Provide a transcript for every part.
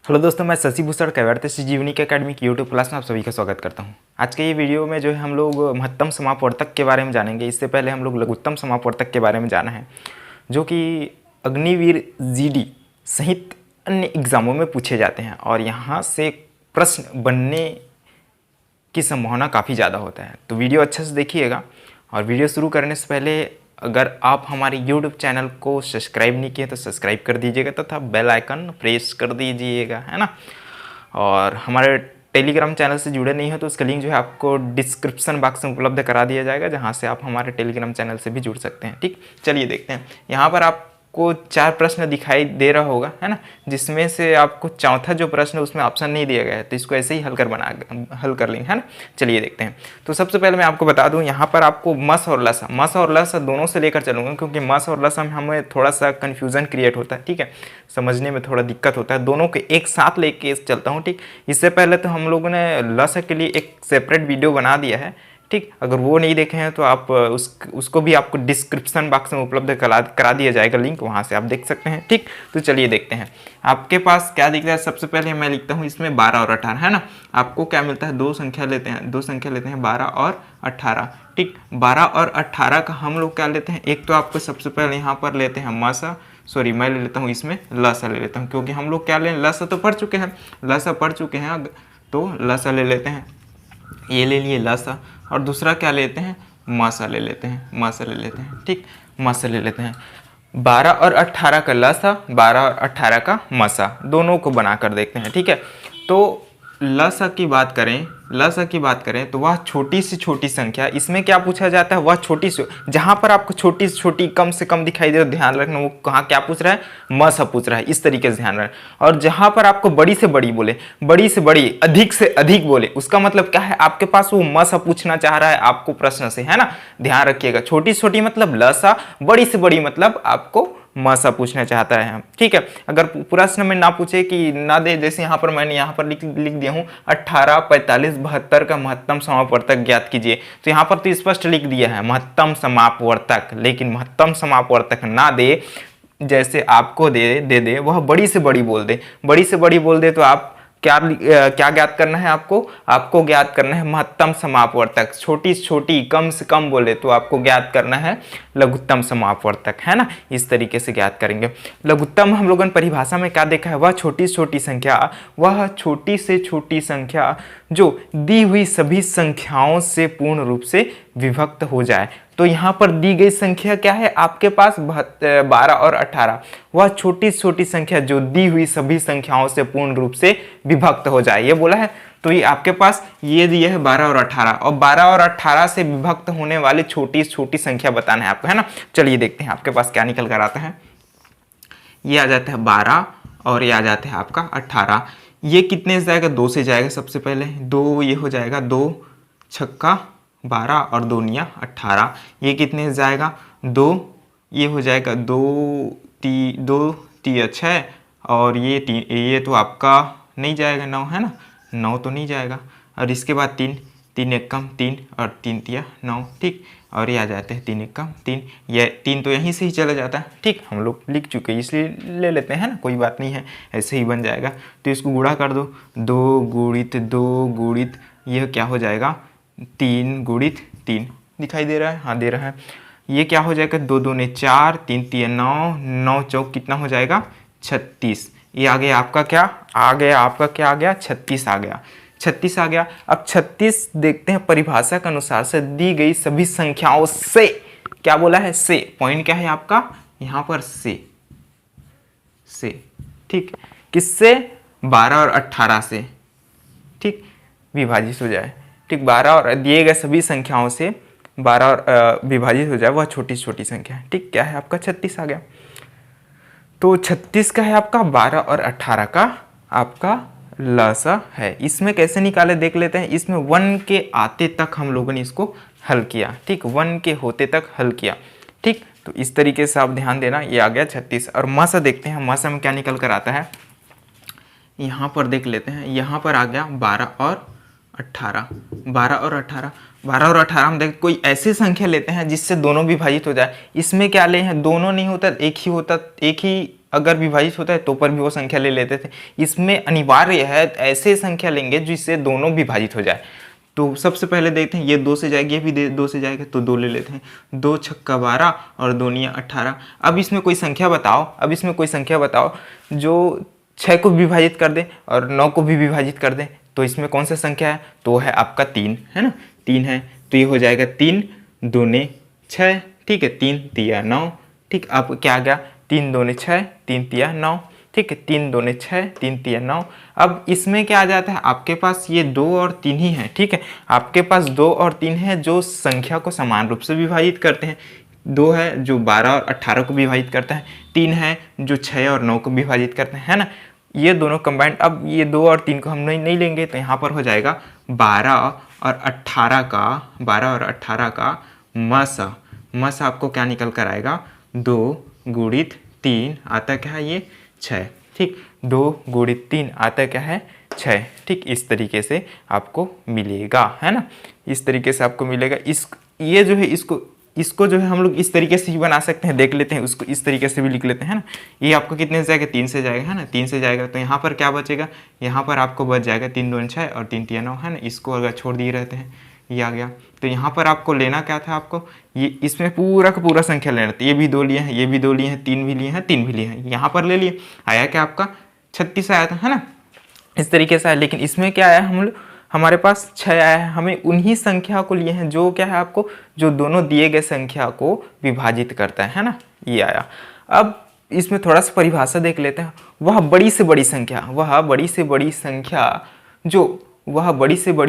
Hello दोस्तों, मैं शशि भूषण कैवर्त जीवनी के अकेडमी की यूट्यूब क्लास में आप सभी का स्वागत करता हूं। आज के ये वीडियो में जो है हम लोग महत्तम समापवर्तक के बारे में जानेंगे। इससे पहले हम लोग लघुत्तम समापवर्तक के बारे में जाना है, जो कि अग्निवीर जीडी सहित अन्य एग्जामों में पूछे जाते हैं और यहाँ से प्रश्न बनने की संभावना काफ़ी ज़्यादा होता है। तो वीडियो अच्छे से देखिएगा। और वीडियो शुरू करने से पहले अगर आप हमारे YouTube चैनल को सब्सक्राइब नहीं किए तो सब्सक्राइब कर दीजिएगा तथा बेल आइकन प्रेस कर दीजिएगा, है ना। और हमारे टेलीग्राम चैनल से जुड़े नहीं हो तो उसका लिंक जो है आपको डिस्क्रिप्शन बॉक्स में उपलब्ध करा दिया जाएगा, जहां से आप हमारे टेलीग्राम चैनल से भी जुड़ सकते हैं। ठीक, चलिए देखते हैं। यहाँ पर आपको 4 प्रश्न दिखाई दे रहा होगा, है ना, जिसमें से आपको चौथा जो प्रश्न है उसमें ऑप्शन नहीं दिया गया है, तो इसको ऐसे ही हल कर लेंगे, है ना। चलिए देखते हैं। तो सबसे पहले मैं आपको बता दूं, यहाँ पर आपको मस और लसा दोनों से लेकर चलूंगा, क्योंकि मस और लसा में हमें थोड़ा सा कन्फ्यूजन क्रिएट होता है। ठीक है, समझने में थोड़ा दिक्कत होता है, दोनों के एक साथ लेके चलता हूँ। ठीक, इससे पहले तो हम लोगों ने लसा के लिए एक सेपरेट वीडियो बना दिया है। ठीक, अगर वो नहीं देखे हैं तो आप उसको भी आपको डिस्क्रिप्शन बॉक्स में उपलब्ध करा दिया जाएगा लिंक, वहाँ से आप देख सकते हैं। ठीक, तो चलिए देखते हैं आपके पास क्या दिख रहा है। सबसे पहले मैं लिखता हूँ इसमें 12 और 18, है ना। आपको क्या मिलता है, दो संख्या लेते हैं 12 और 18। ठीक, 12 और 18 का हम लोग क्या लेते हैं, एक तो आपको सबसे पहले यहाँ पर लेते हैं मैं ले लेता हूँ इसमें लसा ले लेता हूँ, क्योंकि हम लोग क्या लें, लसा तो पढ़ चुके हैं, तो लसा ले लेते हैं। ये ले लिए लसा, और दूसरा क्या लेते हैं, मासा ले लेते हैं। ठीक, मासा ले लेते हैं। 12 और 18 का लसा, 12 और 18 का मसा, दोनों को बना कर देखते हैं। ठीक है, तो लसा की बात करें तो वह छोटी से छोटी संख्या, इसमें क्या पूछा जाता है, वह छोटी से, जहां पर आपको छोटी से छोटी कम से कम दिखाई दे तो ध्यान रखना वो कहाँ क्या पूछ रहा है, मसा पूछ रहा है, इस तरीके से ध्यान रखना। और जहां पर आपको बड़ी से बड़ी बोले, बड़ी से बड़ी, अधिक से अधिक बोले, उसका मतलब क्या है, आपके पास वो मसा पूछना चाह रहा है आपको प्रश्न से, है ना। ध्यान रखिएगा, छोटी से छोटी मतलब लसा, बड़ी से बड़ी मतलब आपको मसा पूछना चाहता है। ठीक है, अगर प्रश्न में ना पूछे कि ना दे, जैसे यहाँ पर मैंने यहाँ पर लिख दिया हूँ 18, 45, 72 का महत्तम समापवर्तक ज्ञात कीजिए, तो यहाँ पर तो स्पष्ट लिख दिया है महत्तम समापवर्तक, लेकिन महत्तम समापवर्तक ना दे, जैसे आपको दे वह बड़ी से बड़ी बोल दे तो आप क्या ज्ञात करना है, आपको ज्ञात करना है महत्तम समापवर्तक। छोटी से छोटी कम से कम बोले तो आपको ज्ञात करना है लघुत्तम समापवर्तक, है ना। इस तरीके से ज्ञात करेंगे। लघुत्तम हम लोगों ने परिभाषा में क्या देखा है, वह छोटी से छोटी संख्या जो दी हुई सभी संख्याओं से पूर्ण रूप से विभक्त हो जाए। तो यहाँ पर दी गई संख्या क्या है आपके पास, 12 और 18, वह छोटी से छोटी संख्या जो दी हुई सभी संख्याओं से पूर्ण रूप से विभक्त हो जाए, ये बोला है। तो ये आपके पास ये दिया है 12 और 18, और 12 और 18 से विभक्त होने वाली छोटी से छोटी संख्या बताना है आपको, है ना। चलिए देखते हैं आपके पास क्या निकल कर आता है। ये आ जाता है 12 और ये आ जाता है आपका 18। ये कितने से जाएगा, 2 से जाएगा। सबसे पहले 2, ये हो जाएगा 2 छक्का 12 और 2 निया 18। ये कितने से जाएगा, 2, ये हो जाएगा 2 तिया 6, और ये तो आपका नहीं जाएगा 9, है ना, 9 तो नहीं जाएगा। और इसके बाद 3 एक कम 3 और 3 तिया 9। ठीक, और ये आ जाते हैं 3 एक कम 3, ये 3 तो यहीं से ही चला जाता है। ठीक, हम लोग लिख चुके हैं इसलिए ले लेते हैं ना, कोई बात नहीं है, ऐसे ही बन जाएगा। तो इसको गुणा कर दो, 2 गुणित यह क्या हो जाएगा, 3 गुणित 3 दिखाई दे रहा है, हाँ दे रहा है। ये क्या हो जाएगा, 2 दूने 4, 3 तिया 9, 9 चौक कितना हो जाएगा, 36। ये आ गया आपका क्या आ गया 36 आ गया, 36 आ गया। अब 36 देखते हैं परिभाषा के अनुसार से दी गई सभी संख्याओं से, क्या बोला है, से, पॉइंट क्या है आपका यहाँ पर, से। ठीक, किससे, 12 और 18 से। ठीक, विभाजित हो जाए। ठीक, 12 और दिए गए सभी संख्याओं से 12 और विभाजित हो जाए, वह छोटी से छोटी संख्या है। ठीक, क्या है आपका 36 आ गया। तो 36 का है आपका, 12 और 18 का आपका लसा है। इसमें कैसे निकाले देख लेते हैं। इसमें 1 के आते तक हम लोगों ने इसको हल किया। ठीक, 1 के होते तक हल किया। ठीक, तो इस तरीके से आप ध्यान देना। ये आ गया 36। और मसा देखते हैं, मसा में क्या निकल कर आता है, यहाँ पर देख लेते हैं। यहाँ पर आ गया 12 और 18, 12 और 18, 12 और 18 हम देख कोई ऐसी संख्या लेते हैं जिससे दोनों विभाजित हो जाए। इसमें क्या ले हैं, दोनों नहीं होता, एक ही अगर विभाजित होता है तो पर भी वो संख्या ले लेते थे। इसमें अनिवार्य है ऐसे संख्या लेंगे जिससे दोनों विभाजित हो जाए। तो सबसे पहले देखते हैं, ये 2 से जाएगी, ये भी 2 से जाएगा, तो 2 ले लेते हैं। 2 छक्का 12 और 2 निया 18। अब इसमें कोई संख्या बताओ जो 6 को विभाजित कर दे और 9 को भी विभाजित कर दे। तो इसमें कौन सा संख्या है? तो है आपका 3, है ना, 3 है। तो ये हो जाएगा 3 दूने 6, ठीक है, 3 तिया 9, ठीक। अब क्या आ गया? 3 दूने 6, 3 तिया 9, ठीक है, 3 दूने 6, 3 तिया 9। अब इसमें क्या आ जाता है? आपके पास ये 2 और 3 ही है, ठीक है। आपके पास 2 और 3 है जो संख्या को समान रूप से विभाजित करते हैं। 2 है जो 12 और 18 को विभाजित करता है, 3 है जो 6 और 9 को विभाजित करते हैं, है ना। ये दोनों कंबाइंड। अब ये 2 और 3 को हम नहीं लेंगे, तो यहाँ पर हो जाएगा 12 और 18 का मस आपको क्या निकल कर आएगा? 2 गुणित 3 आता क्या है? ये 6, ठीक। 2 गुणित 3 आता क्या है? 6, ठीक। इस तरीके से आपको मिलेगा, है ना, इस तरीके से आपको मिलेगा। ये जो है इसको जो है हम लोग इस तरीके से ही बना सकते हैं, देख लेते हैं, उसको इस तरीके से भी लिख लेते हैं, है ना। ये आपको कितने से जाएगा? 3 से जाएगा, है ना, 3 से जाएगा। तो यहाँ पर क्या बचेगा? यहाँ पर आपको बच जाएगा 3 दूनी 6 और 3 तिया 9, है ना। इसको अगर छोड़ दिए रहते हैं, ये आ गया। तो यहाँ पर आपको लेना क्या था? आपको ये इसमें पूरा का पूरा संख्या लेना था। ये भी 2 लिए हैं, ये भी 2 लिए हैं, 3 भी लिए हैं, 3 भी लिए हैं, यहाँ पर ले लिए। आया क्या आपका? 36 आया था, है ना, इस तरीके से आया। लेकिन इसमें क्या आया? हमारे पास 6 आया है। हमें उन्हीं संख्या को लिए हैं जो क्या है आपको, जो दोनों दिए गए संख्या को विभाजित करता है ना, ये आया। अब इसमें थोड़ा सा परिभाषा देख लेते हैं। वह बड़ी से बड़ी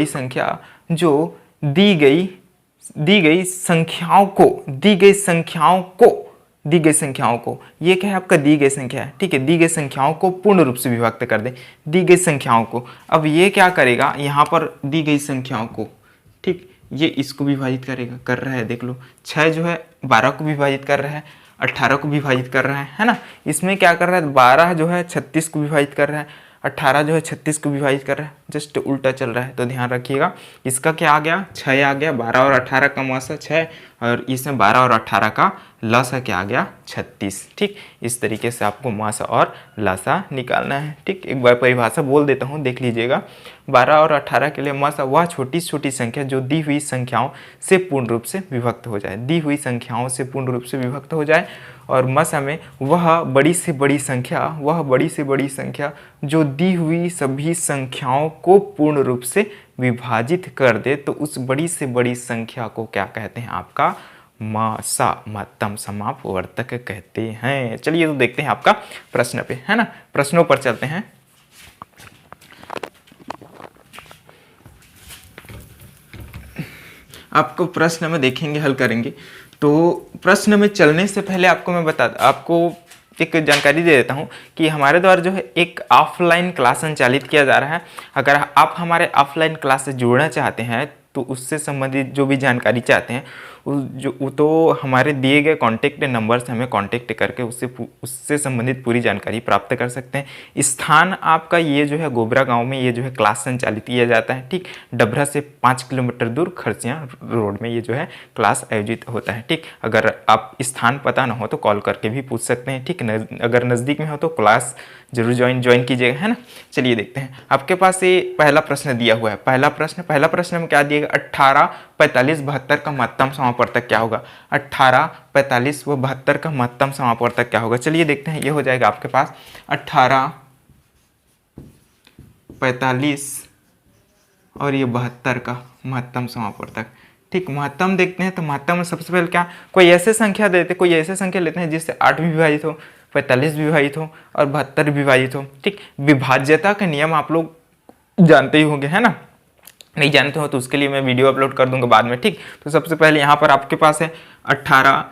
संख्या जो दी गई संख्याओं को, ये क्या है आपका? दी गई संख्या है, ठीक है। दी गई संख्याओं को पूर्ण रूप से विभक्त कर दे, दी गई संख्याओं को। अब ये क्या करेगा? यहाँ पर दी गई संख्याओं को, ठीक, ये इसको विभाजित कर रहा है, देख लो। 6 जो है 12 को विभाजित कर रहा है, 18 को विभाजित कर रहा है ना। इसमें क्या कर रहा है? 12 जो है 36 को विभाजित कर रहा है, 18 जो है 36 को विभाजित कर रहा है, जस्ट उल्टा चल रहा है। तो ध्यान रखिएगा, इसका क्या आ गया? 6 आ गया। 12 और 18 का मौसा 6 और इसमें 12 और 18 का लसा क्या आ गया? 36, ठीक। इस तरीके से आपको मासा और लसा निकालना है, ठीक। एक बार परिभाषा बोल देता हूँ, देख लीजिएगा। 12 और 18 के लिए मासा वह छोटी छोटी संख्या जो दी हुई संख्याओं से पूर्ण रूप से विभक्त हो जाए, दी हुई संख्याओं से पूर्ण रूप से विभक्त हो जाए। और मसा में वह बड़ी से बड़ी संख्या जो दी हुई सभी संख्याओं को पूर्ण रूप से विभाजित कर दे, तो उस बड़ी से बड़ी संख्या को क्या कहते हैं? आपका मासा, महत्तम समापवर्तक कहते हैं। चलिए तो देखते हैं आपका प्रश्न पे, है ना। प्रश्नों पर चलते हैं। आपको प्रश्न में देखेंगे, हल करेंगे। तो प्रश्न में चलने से पहले आपको एक जानकारी दे देता हूं कि हमारे द्वारा जो है एक ऑफलाइन क्लास संचालित किया जा रहा है। अगर आप हमारे ऑफलाइन क्लास से जुड़ना चाहते हैं तो उससे संबंधित जो भी जानकारी चाहते हैं तो हमारे दिए गए कॉन्टेक्ट नंबर से हमें कॉन्टेक्ट करके उससे संबंधित पूरी जानकारी प्राप्त कर सकते हैं। स्थान आपका ये जो है गोबरा गांव में ये जो है क्लास संचालित किया जाता है, ठीक। डबरा से 5 किलोमीटर दूर खरसिया रोड में ये जो है क्लास आयोजित होता है, ठीक। अगर आप स्थान पता ना हो तो कॉल करके भी पूछ सकते हैं, ठीक। अगर नज़दीक में हो तो क्लास जरूर ज्वाइन कीजिएगा, है ना। चलिए देखते हैं, आपके पास ये पहला प्रश्न दिया हुआ है। पहला प्रश्न में क्या दिएगा? 18, 45, 72 का महत्तम समापवर्तक क्या होगा? 18, 45 व 72 का महत्तम समापवर्तक क्या होगा? चलिए देखते हैं। ये हो जाएगा आपके पास 18, 45 और ये 72 का महत्तम समापवर्तक, ठीक। महत्तम देखते हैं तो महत्तम में सबसे पहले क्या, कोई ऐसे संख्या लेते हैं जिससे 8 भी विभाजित हो, 45 भी विभाजित हो और 72 भी विभाजित हो, ठीक। विभाज्यता का नियम आप लोग जानते ही होंगे, है ना। नहीं जानते हो तो उसके लिए मैं वीडियो अपलोड कर दूंगा बाद में, ठीक। तो सबसे पहले यहाँ पर आपके पास है 18,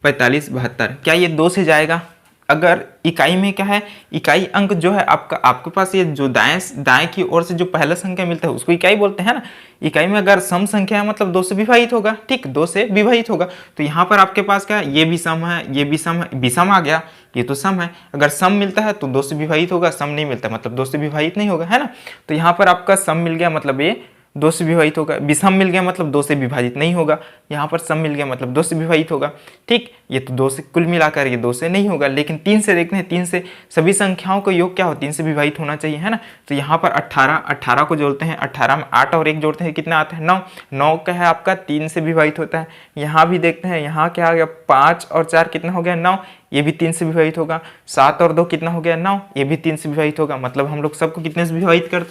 45, 72। क्या ये 2 से जाएगा? अगर इकाई में क्या है, इकाई अंक जो है आपके पास ये जो दाएं की ओर से जो पहला संख्या मिलता है उसको इकाई बोलते हैं ना। इकाई में अगर सम संख्या है मतलब 2 से विभाजित होगा, ठीक, 2 से विभाजित होगा। तो यहाँ पर आपके पास क्या है, ये भी सम है, ये भी सम है, विषम आ गया, ये तो सम है। अगर सम मिलता है तो 2 से विभाजित होगा, सम नहीं मिलता मतलब 2 से विभाजित नहीं होगा, है ना। तो यहाँ पर आपका सम मिल गया मतलब ये 2 से विभाजित होगा। विषम मिल गया मतलब 2 से विभाजित नहीं होगा, यहाँ पर सम मिल गया मतलब 2 से विभाजित होगा। ठीक, ये तो 2 से कुल मिलाकर ये 2 से नहीं होगा, लेकिन 3 से देखते हैं। 3 से सभी संख्याओं का योग क्या हो, 3 से विभाजित होना चाहिए, है ना। तो यहाँ पर 18 को जोड़ते हैं, 18 में 8 और 1 जोड़ते हैं, कितना आता है 9। 9 का है आपका 3 से विभाजित होता है। यहाँ भी देखते हैं, यहाँ क्या आ गया 5 और 4 कितना हो गया 9, ये भी 3 से विभाजित होगा। 7 और 2 कितना हो गया 9, ये भी 3 से विभाजित होगा। मतलब हम लोग सबको कितने से विभाजित कर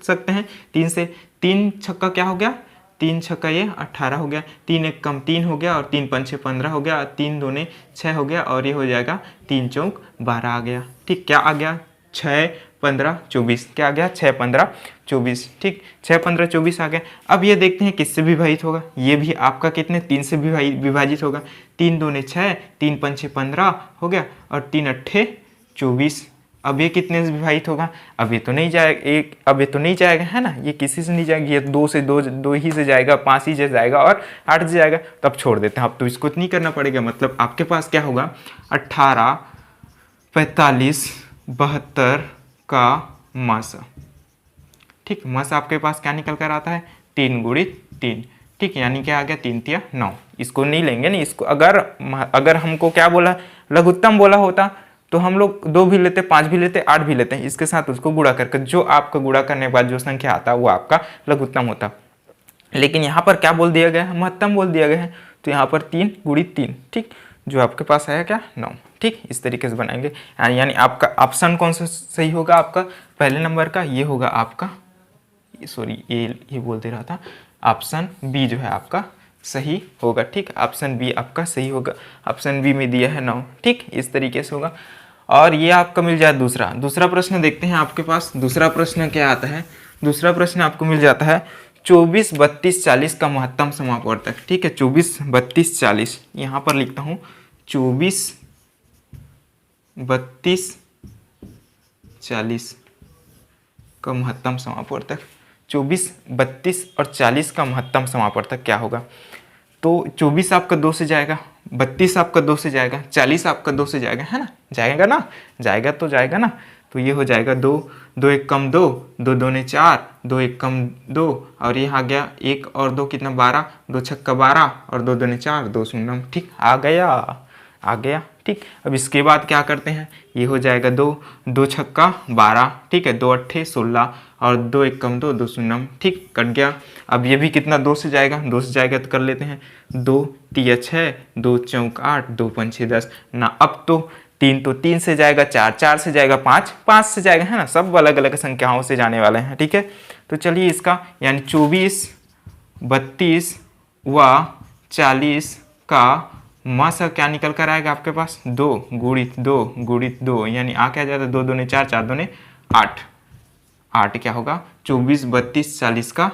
सकते हैं 3 से। 3 छक्का क्या हो गया, 3 छक्का ये 18 हो गया, 3 एक कम 3 हो गया और 3 पंचे 15 हो गया, 3 दूने 6 हो गया और ये हो जाएगा 3 चौक 12 आ गया। ठीक, क्या आ गया 6 15 24, क्या आ गया 6 15 24। ठीक, 6 15 24 आ गया। अब ये देखते हैं किससे विभाजित होगा, ये भी आपका कितने 3 से विभाजित होगा। 3 दूने 6, 3 पंचे 15 हो गया और 3 अट्ठे 24। अब ये कितने से विभाजित होगा, अब ये तो नहीं जाएगा, अब ये तो नहीं जाएगा, है ना, ये किसी से नहीं जाएगा, ये 2 से 2 ही से जाएगा, 5 ही से जाएगा और 8 से जाएगा। तो अब छोड़ देते हैं, अब तो इसको नहीं करना पड़ेगा। मतलब आपके पास क्या होगा 18 45 72 का मासा। ठीक, मासा आपके पास क्या निकल कर आता है 3 गुणित 3। ठीक, यानी क्या आ गया 3 तिया 9। इसको नहीं लेंगे, नहीं इसको, अगर हमको क्या बोला लघुत्तम बोला होता तो हम लोग 2 भी लेते, 5 भी लेते, 8 भी लेते हैं, इसके साथ उसको गुणा करके जो आपका गुणा करने के बाद जो संख्या आता है वो आपका लघुत्तम होता। लेकिन यहाँ पर क्या बोल दिया गया है, महत्तम बोल दिया गया है, तो यहाँ पर 3 गुणित 3। ठीक, जो आपके पास आया क्या 9। ठीक, इस तरीके से बनाएंगे। यानी आपका ऑप्शन कौन सा सही होगा, आपका पहले नंबर का ये होगा आपका, सॉरी ये बोल दे रहा था, ऑप्शन बी जो है आपका सही होगा। ठीक, ऑप्शन बी आपका सही होगा। ऑप्शन बी में दिया है 9। ठीक, इस तरीके से होगा। और ये आपका मिल जाए दूसरा प्रश्न देखते हैं आपके पास। दूसरा प्रश्न क्या आता है, दूसरा प्रश्न आपको मिल जाता है 24 32 40 का महत्तम समापवर्तक। ठीक है, 24 32 40 यहाँ पर लिखता हूँ 24 32 40 का महत्तम समापवर्तक। 24 32 और 40 का महत्तम समापवर्तक क्या होगा। तो 24 आपका 2 से जाएगा, 32 आपका 2 से जाएगा, 40 आपका 2 से जाएगा, है ना, जाएगा ना, जाएगा तो जाएगा ना। तो ये हो जाएगा 2 2 एक कम 2, 2 दूने 4, 2 एक कम 2 और ये आ गया 1 और 2 कितना 12, 2 छक्का 12 और 2 दूने 4, 2 शून्य। ठीक, आ गया। ठीक, अब इसके बाद क्या करते हैं, ये हो जाएगा 2 छक्का 12। ठीक है, 2 अट्ठे 16 और 2 एक कम 2, 2 शून्य। ठीक, कट गया। अब ये भी कितना 2 से जाएगा, 2 से जाएगा तो कर लेते हैं 2 तिया 6, 2 चौक 8, 2 पंचे 10 ना। अब तो 3 तो 3 से जाएगा, 4 से जाएगा, 5 से जाएगा, है ना, सब अलग अलग संख्याओं से जाने वाले हैं। ठीक है, तो चलिए इसका यानी 24 32 व 40 का मासा क्या निकल कर आएगा आपके पास 2 गुणित 2 यानी आ क्या जाता है 2 दूने 4, 4 दूने 8, 8 क्या होगा 24 32 40 का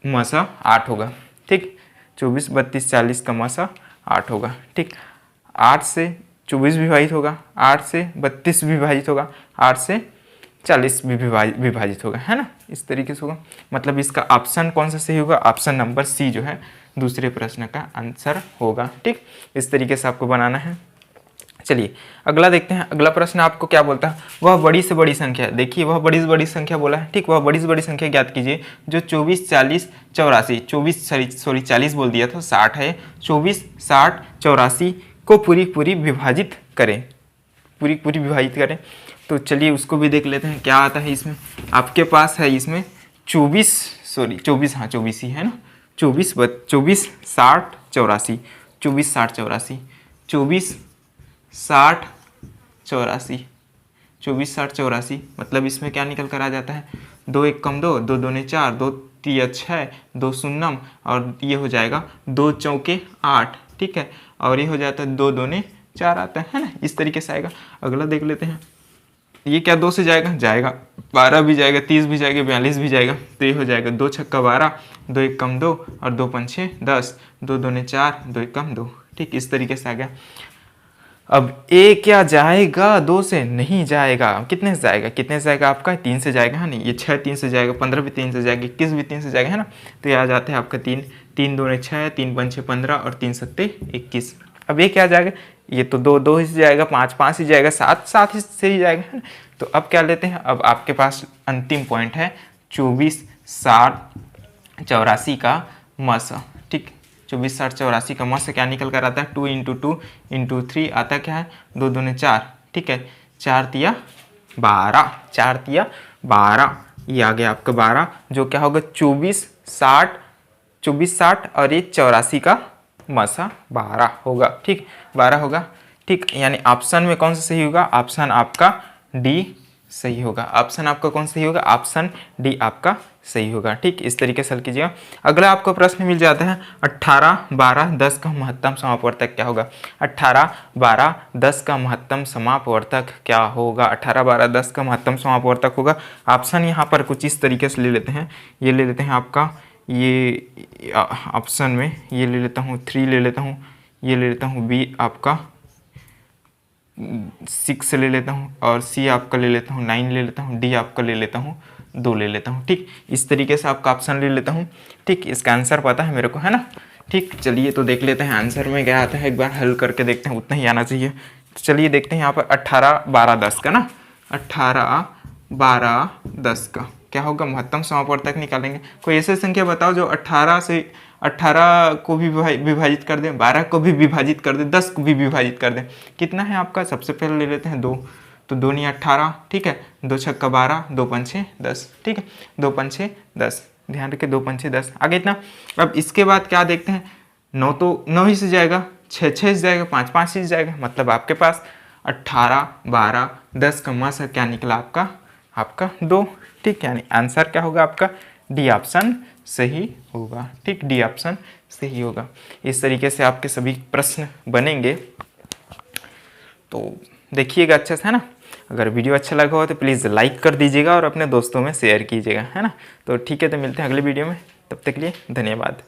मासा 8 होगा। ठीक, 24 32 40 का मासा 8 होगा। ठीक, 8 से 24 विभाजित होगा, 8 से 32 विभाजित होगा, 8 से 40 भी विभाजित होगा, है ना, इस तरीके से होगा। मतलब इसका ऑप्शन कौन सा सही होगा, ऑप्शन नंबर सी जो है दूसरे प्रश्न का आंसर होगा। ठीक, इस तरीके से आपको बनाना है। चलिए अगला देखते हैं। अगला प्रश्न आपको क्या बोलता है, वह बड़ी से बड़ी संख्या। देखिए वह बड़ी से बड़ी संख्या बोला है। ठीक, वह बड़ी से बड़ी संख्या ज्ञात कीजिए जो 24 40 84 40 बोल दिया था 60 है, 24 60 84 को पूरी विभाजित करें, पूरी विभाजित करें। तो चलिए उसको भी देख लेते हैं क्या आता है इसमें। आपके पास है इसमें 24 हाँ 24 ही है ना, 24 60 84 24 60 84 24 60 84 24 60 84 मतलब इसमें क्या निकल कर आ जाता है 2 एक कम 2, 2 दूने 4, 2 तिया 6, 2 शून्यम और ये हो जाएगा 2 चौके 8। ठीक है, और ये हो जाता है 2 दूने 4 आता है ना, इस तरीके से आएगा। अगला देख लेते हैं। ये क्या 2 से जाएगा 12 भी जाएगा, 30 भी जाएगा, 42 भी जाएगा। तो ये हो जाएगा 2 छक्का 12, 2 एक कम 2 और 2 पंचे 10, 2 दूने 4, 2 एक कम 2। ठीक, इस तरीके से आ गया। अब ए क्या जाएगा 2 से नहीं जाएगा, कितने से जाएगा आपका 3 से जाएगा, है नहीं, ये 6 3 से जाएगा, 15 भी 3 से जाएगा, 21 भी 3 से जाएगा, है ना। तो ये आ जाता है आपका 3 दूने 6, 3 पंचे 15 और 3 सत्ते 21। अब ये क्या जाएगा, ये तो 2 ही से जाएगा, 5 ही जाएगा, 7 ही से ही जाएगा, है ना। तो अब क्या लेते हैं, अब आपके पास अंतिम पॉइंट है 24 60 84 का मसा, ठीक। 24 60 84 का मसा क्या निकल कर आता है 2 × 2 × 3 आता क्या है 2 दूने 4, ठीक है। 4 तिया 12, 4 तिया 12, ये आ गया आपका 12, जो क्या होगा 24 60 और ये 84 का मसा 12 होगा, ठीक। 12 होगा, ठीक। यानी ऑप्शन में कौन सा सही होगा, ऑप्शन आपका डी सही होगा। ऑप्शन आपका कौन सही होगा, ऑप्शन डी आपका सही होगा, ठीक। इस तरीके से हल कीजिएगा। अगला आपको प्रश्न मिल जाता है 18 12 10 का महत्तम समापवर्तक क्या होगा। 18 12 10 का महत्तम समापवर्तक क्या होगा। 18 12 10 का महत्तम समापवर्तक होगा। ऑप्शन यहाँ पर कुछ इस तरीके से ले लेते हैं। ये ले लेते हैं आपका, ये ऑप्शन में ये ले लेता हूँ 3 ले लेता हूँ, ये ले लेता हूँ बी आपका 6 ले लेता हूँ, और सी आपका ले लेता हूँ 9 ले लेता हूँ, डी आपका ले लेता हूँ 2 ले लेता हूँ, ठीक। इस तरीके से आपका ऑप्शन ले लेता हूँ, ठीक। इसका आंसर पता है मेरे को, है ना, ठीक। चलिए तो देख लेते हैं आंसर में क्या आता है, एक बार हल करके देखते हैं, उतना ही आना चाहिए। तो चलिए देखते हैं यहाँ पर 18 12 10 का ना, 18 12 10 का क्या होगा, महत्तम समापवर्तक निकालेंगे। कोई ऐसे संख्या बताओ जो 18 को भी विभाजित कर दें, 12 को भी विभाजित कर दें, 10 को भी विभाजित कर दें। कितना है आपका, सबसे पहले ले लेते हैं 2, तो 2 × 18, ठीक है। 2 × 6 12, 2 × 5 10, ठीक है। 2 × 5 10, ध्यान रखें 2 × 5 10, आगे इतना। अब इसके बाद क्या देखते हैं, 9 तो 9 ही से जाएगा, 6 6 से जाएगा, 5 5 से जाएगा, मतलब आपके पास 18 12 10 का मसा क्या निकला आपका 2, ठीक। यानी आंसर क्या होगा आपका, डी ऑप्शन सही होगा, ठीक। डी ऑप्शन सही होगा। इस तरीके से आपके सभी प्रश्न बनेंगे, तो देखिएगा अच्छे से, है ना। अगर वीडियो अच्छा लगा हो तो प्लीज़ लाइक कर दीजिएगा और अपने दोस्तों में शेयर कीजिएगा, है ना। तो ठीक है, तो मिलते हैं अगले वीडियो में, तब तक के लिए धन्यवाद।